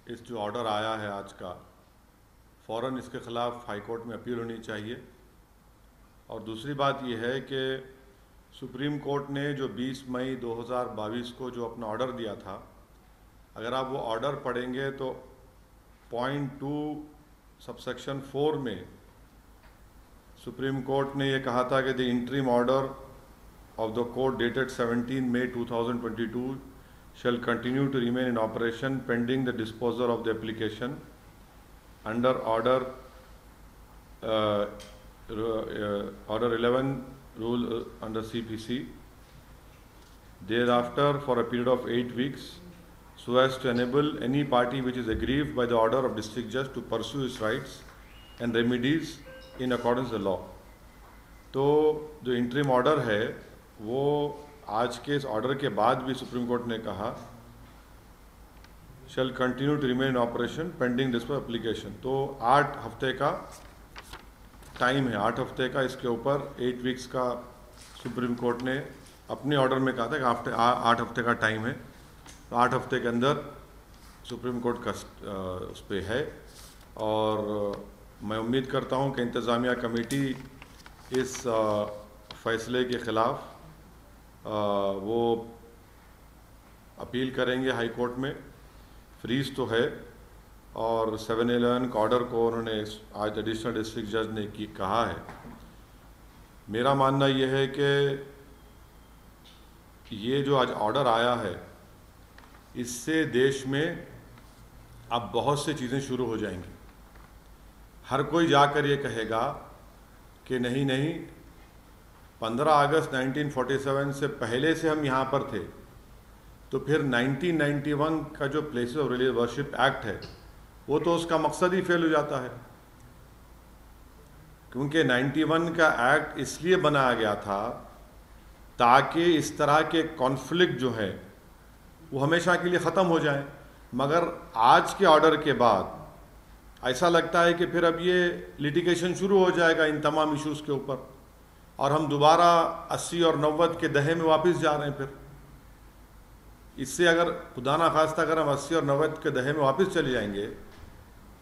इस जो ऑर्डर आया है आज का, फ़ौरन इसके ख़िलाफ़ हाई कोर्ट में अपील होनी चाहिए। और दूसरी बात यह है कि सुप्रीम कोर्ट ने जो 20 मई 2022 को जो अपना ऑर्डर दिया था, अगर आप वो ऑर्डर पढ़ेंगे तो पॉइंट 2 सबसेक्शन 4 में सुप्रीम कोर्ट ने ये कहा था कि the interim order of the court dated 17 May 2022 shall continue to remain in operation pending the disposal of the application under order 11 rule under CPC. Thereafter, for a period of 8 weeks, so as to enable any party which is aggrieved by the order of district judge to pursue its rights and remedies in accordance with the law. तो जो interim order है वो आज के इस order के बाद भी सुप्रीम कोर्ट ने कहा shall continue to remain in operation pending disposal application. तो 8 हफ्ते का टाइम है, 8 हफ्ते का इसके ऊपर 8 वीक्स का सुप्रीम कोर्ट ने अपने ऑर्डर में कहा था कि 8 हफ्ते का टाइम है। तो 8 हफ्ते के अंदर सुप्रीम कोर्ट का उस पर है। और मैं उम्मीद करता हूँ कि इंतज़ामिया कमेटी इस फैसले के ख़िलाफ़ वो अपील करेंगे हाई कोर्ट में। फ्रीज तो है और 7-11 का ऑर्डर को उन्होंने आज एडिशनल डिस्ट्रिक्ट जज ने कहा है। मेरा मानना ये है कि ये जो आज ऑर्डर आया है इससे देश में अब बहुत सी चीज़ें शुरू हो जाएंगी। हर कोई जाकर ये कहेगा कि नहीं नहीं 15 अगस्त 1947 से पहले से हम यहाँ पर थे, तो फिर 1991 का जो places of religious worship act है वो तो उसका मकसद ही फेल हो जाता है। क्योंकि 91 का एक्ट इसलिए बनाया गया था ताकि इस तरह के कॉन्फ्लिक्ट जो है वो हमेशा के लिए ख़त्म हो जाए। मगर आज के ऑर्डर के बाद ऐसा लगता है कि फिर अब ये लिटिगेशन शुरू हो जाएगा इन तमाम इश्यूज़ के ऊपर और हम दोबारा 80 और 90 के दहे में वापस जा रहे हैं। फिर इससे अगर खुदा ना खास्ता अगर हम 80 और 90 के दहे में वापस चले जाएंगे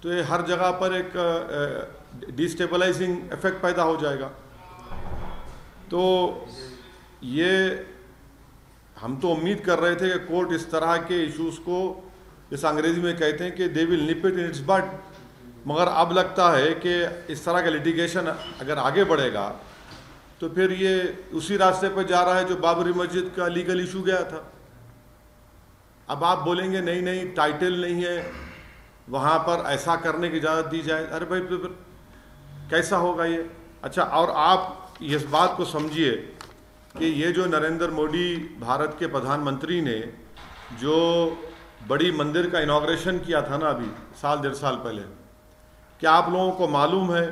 तो ये हर जगह पर एक डिस्टेबलाइजिंग इफेक्ट पैदा हो जाएगा। तो ये हम तो उम्मीद कर रहे थे कि कोर्ट इस तरह के इश्यूज़ को, जैसे अंग्रेजी में कहते हैं कि they will nib it in its but, मगर अब लगता है कि इस तरह का लिटिगेशन अगर आगे बढ़ेगा तो फिर ये उसी रास्ते पर जा रहा है जो बाबरी मस्जिद का लीगल इशू गया था। अब आप बोलेंगे नहीं नहीं टाइटल नहीं है वहाँ पर ऐसा करने की इजाज़त दी जाए। अरे भाई तो फिर कैसा होगा ये? अच्छा, और आप इस बात को समझिए कि ये जो नरेंद्र मोदी भारत के प्रधानमंत्री ने जो बड़ी मंदिर का इनॉग्रेशन किया था ना अभी साल 1.5 साल पहले, क्या आप लोगों को मालूम है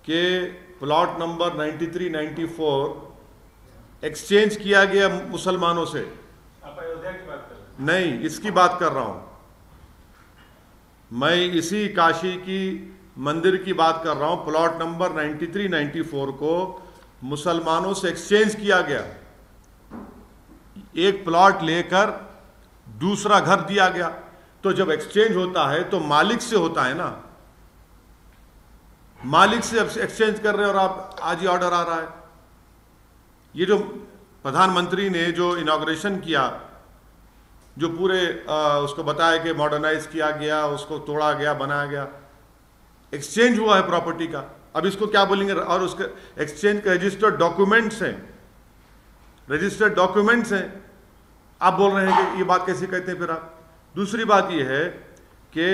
कि प्लॉट नंबर 93-94 एक्सचेंज किया गया मुसलमानों से? आप अयोध्या की बात कर रहे हैं? नहीं, इसकी बात कर रहा हूं मैं, इसी काशी की मंदिर की बात कर रहा हूं। प्लॉट नंबर 93-94 को मुसलमानों से एक्सचेंज किया गया। एक प्लॉट लेकर दूसरा घर दिया गया। तो जब एक्सचेंज होता है तो मालिक से होता है ना, मालिक से एक्सचेंज कर रहे हैं और आप आज ही ऑर्डर आ रहा है। ये जो प्रधानमंत्री ने जो इनॉग्रेशन किया, जो पूरे उसको बताया कि मॉडर्नाइज किया गया, उसको तोड़ा गया, बनाया गया, एक्सचेंज हुआ है प्रॉपर्टी का। अब इसको क्या बोलेंगे? और उसके एक्सचेंज के रजिस्टर्ड डॉक्यूमेंट्स हैं, रजिस्टर्ड डॉक्यूमेंट्स हैं। आप बोल रहे हैं कि ये बात कैसे कहते हैं फिर आप? दूसरी बात ये है कि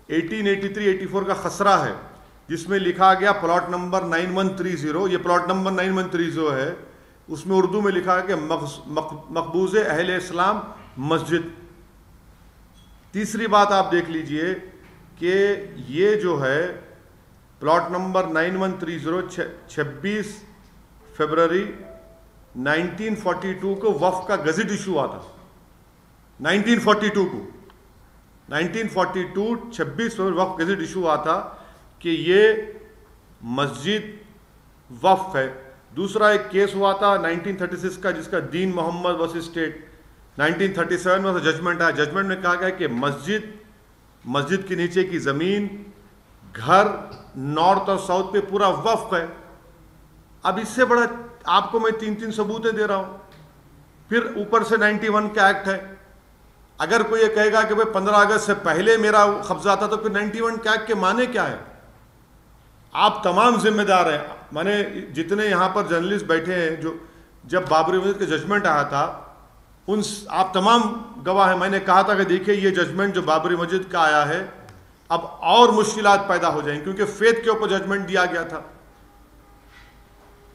1883-84 का खसरा है जिसमें लिखा गया प्लॉट नंबर 9130, ये प्लॉट नंबर 9130 है, उसमें उर्दू में लिखा है कि मकबूज अहले इस्लाम मस्जिद। तीसरी बात आप देख लीजिए कि ये जो है प्लॉट नंबर 9130 26 फरवरी 1942 को वक्फ का गज़ट इशू हुआ था। 1942 को 1942 26 फरवरी वक्फ गज़ट इशू हुआ था कि ये मस्जिद वक्फ है। दूसरा एक केस हुआ था 1936 का जिसका दीन मोहम्मद वर्सेस स्टेट, 1937 में जजमेंट आया। जजमेंट में कहा गया कि मस्जिद मस्जिद के नीचे की ज़मीन, घर, नॉर्थ और साउथ पे पूरा वक्फ है। अब इससे बड़ा आपको मैं 3-3 सबूतें दे रहा हूं। फिर ऊपर से 91 का एक्ट है। अगर कोई ये कहेगा कि भाई 15 अगस्त से पहले मेरा कब्जा था, तो फिर 91 का एक्ट के माने क्या है? आप तमाम जिम्मेदार हैं। माने जितने यहाँ पर जर्नलिस्ट बैठे हैं, जो जब बाबरी मस्जिद का जजमेंट आया था, उन आप तमाम गवाह हैं। मैंने कहा था कि देखिए ये जजमेंट जो बाबरी मस्जिद का आया है, अब और मुश्किलात पैदा हो जाएंगी, क्योंकि फेथ के ऊपर जजमेंट दिया गया था।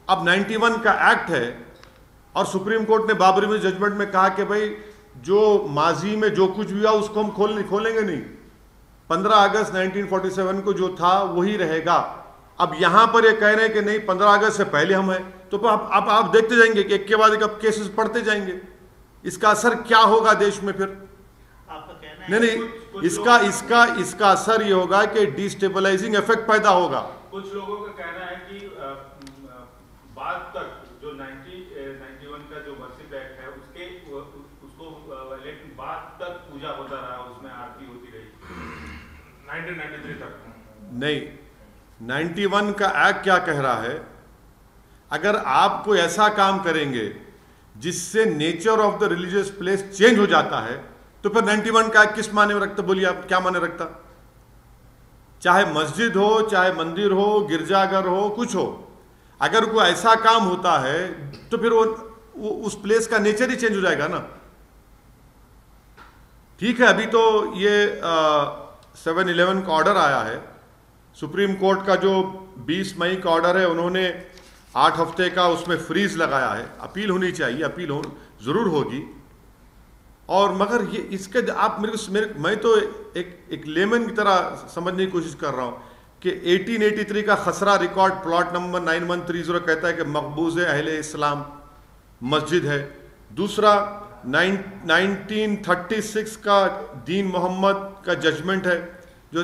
अब 91 का एक्ट है और सुप्रीम कोर्ट ने बाबरी मस्जिद जजमेंट में कहा कि भाई जो माजी में जो कुछ भी हुआ उसको हम खोलेंगे नहीं। 15 अगस्त 1947 को जो था वही रहेगा। अब यहां पर ये कह रहे हैं कि नहीं 15 अगस्त से पहले हम हैं, तो अब आप देखते जाएंगे कि एक के बाद एक अब केसेस पढ़ते जाएंगे। इसका असर क्या होगा देश में? फिर आपका कहना है नहीं, इसका असर ये होगा कि डिस्टेबलाइजिंग इफेक्ट पैदा होगा। कुछ लोगों का कहना है कि बाद तक जो 91 का जो मस्जिद एक्ट है उसको लेकिन बाद तक पूजा होता रहा, उसमें आरती होती रही 1993 तक। नहीं, 91 का एक्ट क्या कह रहा है? अगर आप कोई ऐसा काम करेंगे जिससे nature of the religious place change हो जाता है, तो फिर 91 का एक्ट किस माने में रखता? बोलिए आप, क्या माने रखता? चाहे मस्जिद हो, चाहे मंदिर हो, गिरजाघर हो, कुछ हो, अगर कोई ऐसा काम होता है तो फिर वो उस प्लेस का नेचर ही चेंज हो जाएगा ना। ठीक है, अभी तो ये 7/11 का ऑर्डर आया है। सुप्रीम कोर्ट का जो 20 मई का ऑर्डर है, उन्होंने 8 हफ्ते का उसमें फ्रीज लगाया है। अपील होनी चाहिए, अपील जरूर होगी। और मगर ये इसके आप मैं तो एक लेमन की तरह समझने की कोशिश कर रहा हूं कि 1883 का खसरा रिकॉर्ड प्लॉट नंबर 9130 कहता है कि मकबूज अहले इस्लाम मस्जिद है। दूसरा 1936 का दीन मोहम्मद का जजमेंट है जो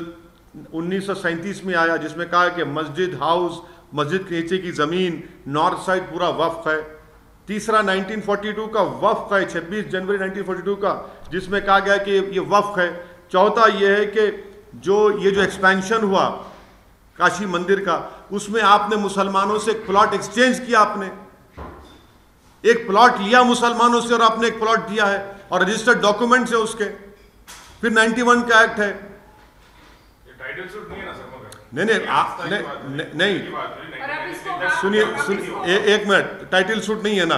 1937 में आया, जिसमें कहा कि मस्जिद हाउस, मस्जिद के नीचे की ज़मीन, नॉर्थ साइड पूरा वक्फ है। तीसरा 1942 का वक्फ है, 26 जनवरी 1942 का, जिसमें कहा गया कि ये वक्फ है। चौथा ये है कि ये जो एक्सपेंशन हुआ काशी मंदिर का, उसमें आपने मुसलमानों से एक प्लॉट एक्सचेंज किया, आपने एक प्लॉट लिया मुसलमानों से और आपने एक प्लॉट दिया है और रजिस्टर्ड डॉक्यूमेंट्स है उसके। फिर 91 का एक्ट है। टाइटल सूट नहीं है ना सर? नहीं, सुनिए एक मिनट, टाइटल सूट नहीं है ना?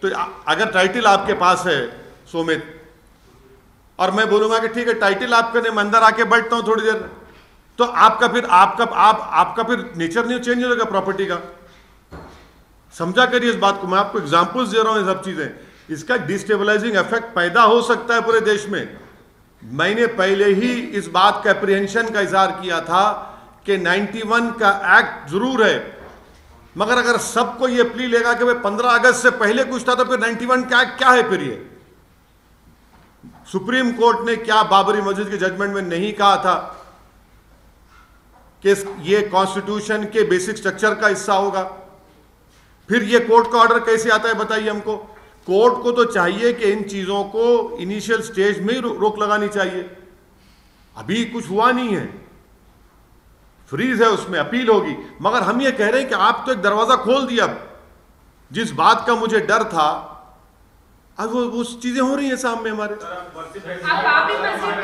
तो अगर टाइटल आपके पास है सोमित, और मैं बोलूंगा कि ठीक है टाइटल आपका नहीं, मैं अंदर आके बैठता हूं थोड़ी देर, तो आपका फिर नेचर नहीं चेंज हो जाएगा प्रॉपर्टी का? समझा करिए इस बात को। मैं आपको एग्जांपल्स दे रहा हूं, ये सब चीजें, इसका डिस्टेबलाइजिंग इफेक्ट पैदा हो सकता है पूरे देश में। मैंने पहले ही इस बात का एप्रीहेंशन का इजहार किया था कि 91 का एक्ट जरूर है, मगर अगर सबको ये प्ली लेगा कि भाई 15 अगस्त से पहले कुछ था, तो फिर 91 का एक्ट क्या है? फिर ये सुप्रीम कोर्ट ने क्या बाबरी मस्जिद के जजमेंट में नहीं कहा था कि ये कॉन्स्टिट्यूशन के बेसिक स्ट्रक्चर का हिस्सा होगा? फिर ये कोर्ट का ऑर्डर कैसे आता है बताइए हमको? कोर्ट को तो चाहिए कि इन चीजों को इनिशियल स्टेज में ही रोक लगानी चाहिए। अभी कुछ हुआ नहीं है, फ्रीज है, उसमें अपील होगी। मगर हम ये कह रहे हैं कि आप तो एक दरवाजा खोल दिया। जिस बात का मुझे डर था, अब वो चीजें हो रही है सामने हमारे। बाबरी मस्जिद तो